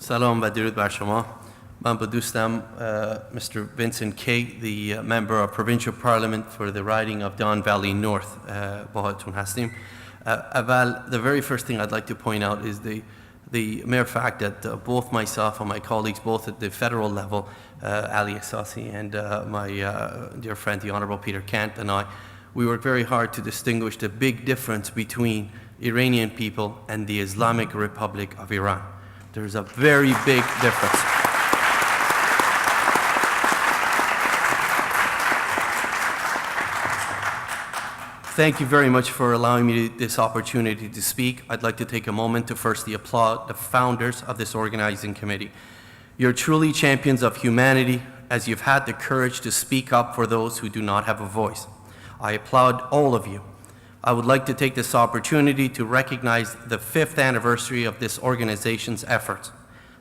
سلام و درود بر شما. من با دوستم Mr. Vincent Ke, the member of Provincial Parliment for the riding of Don Valley North باهاتون هستیم. The very first thing I'd like to point out is the mere fact that both myself and my colleagues, both at the federal level, Ali Assasi and my dear friend, the Honorable Peter Kant and I, we worked very hard to distinguish the big difference between Iranian people and the Islamic Republic of Iran. There's a very big difference. Thank you very much for allowing me this opportunity to speak. I'd like to take a moment to firstly applaud the founders of this organizing committee. You're truly champions of humanity as you've had the courage to speak up for those who do not have a voice. I applaud all of you. I would like to take this opportunity to recognize the 5th anniversary of this organization's efforts.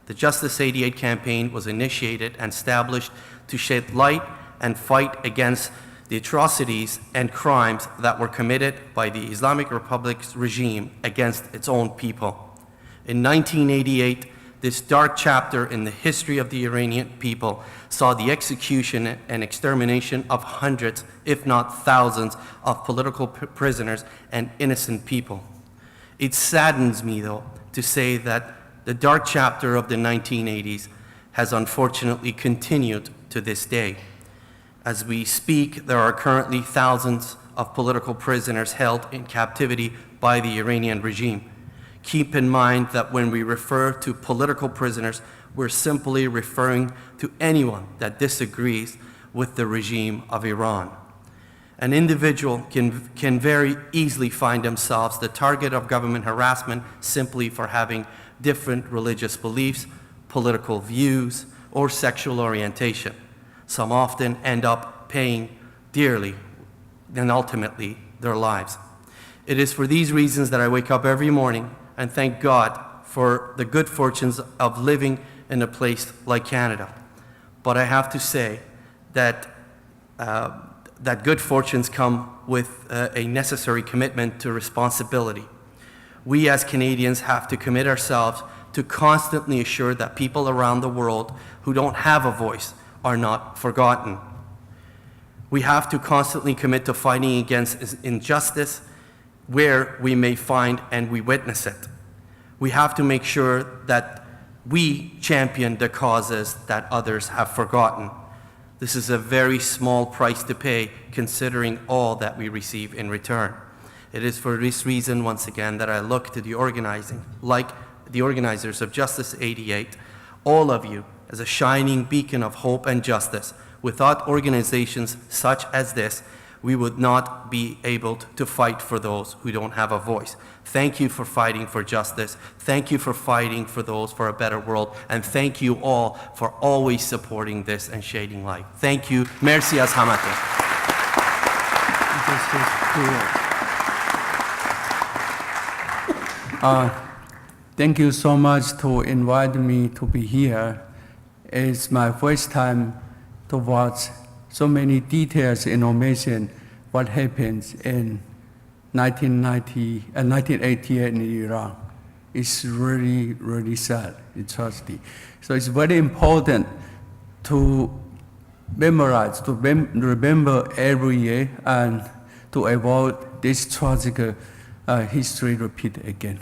The Justice 88 campaign was initiated and established to shed light and fight against the atrocities and crimes that were committed by the Islamic Republic's regime against its own people. In 1988, this dark chapter in the history of the Iranian people saw the execution and extermination of hundreds, if not thousands, of political prisoners and innocent people. It saddens me, though, to say that the dark chapter of the 1980s has unfortunately continued to this day. As we speak, there are currently thousands of political prisoners held in captivity by the Iranian regime. Keep in mind that when we refer to political prisoners, we're simply referring to anyone that disagrees with the regime of Iran. An individual can very easily find themselves the target of government harassment simply for having different religious beliefs, political views, or sexual orientation. Some often end up paying dearly and ultimately their lives. It is for these reasons that I wake up every morning and thank God for the good fortunes of living in a place like Canada. But I have to say that that good fortunes come with a necessary commitment to responsibility. We as Canadians have to commit ourselves to constantly assure that people around the world who don't have a voice are not forgotten. We have to constantly commit to fighting against injustice where we may find and we witness it. We have to make sure that we champion the causes that others have forgotten. This is a very small price to pay considering all that we receive in return. It is for this reason, once again, that I look to the organizers of Justice 88, all of you, as a shining beacon of hope and justice. Without organizations such as this, we would not be able to fight for those who don't have a voice. Thank you for fighting for justice. Thank you for fighting for those for a better world. And thank you all for always supporting this and shedding light. Thank you. Merci az hamate. Thank you so much to invite me to be here. It's my first time to watch so many details information what happens in 1988 in Iran. It's really, really sad, it's tragedy. So it's very important to memorize, to remember every year and to avoid this tragic history repeat again.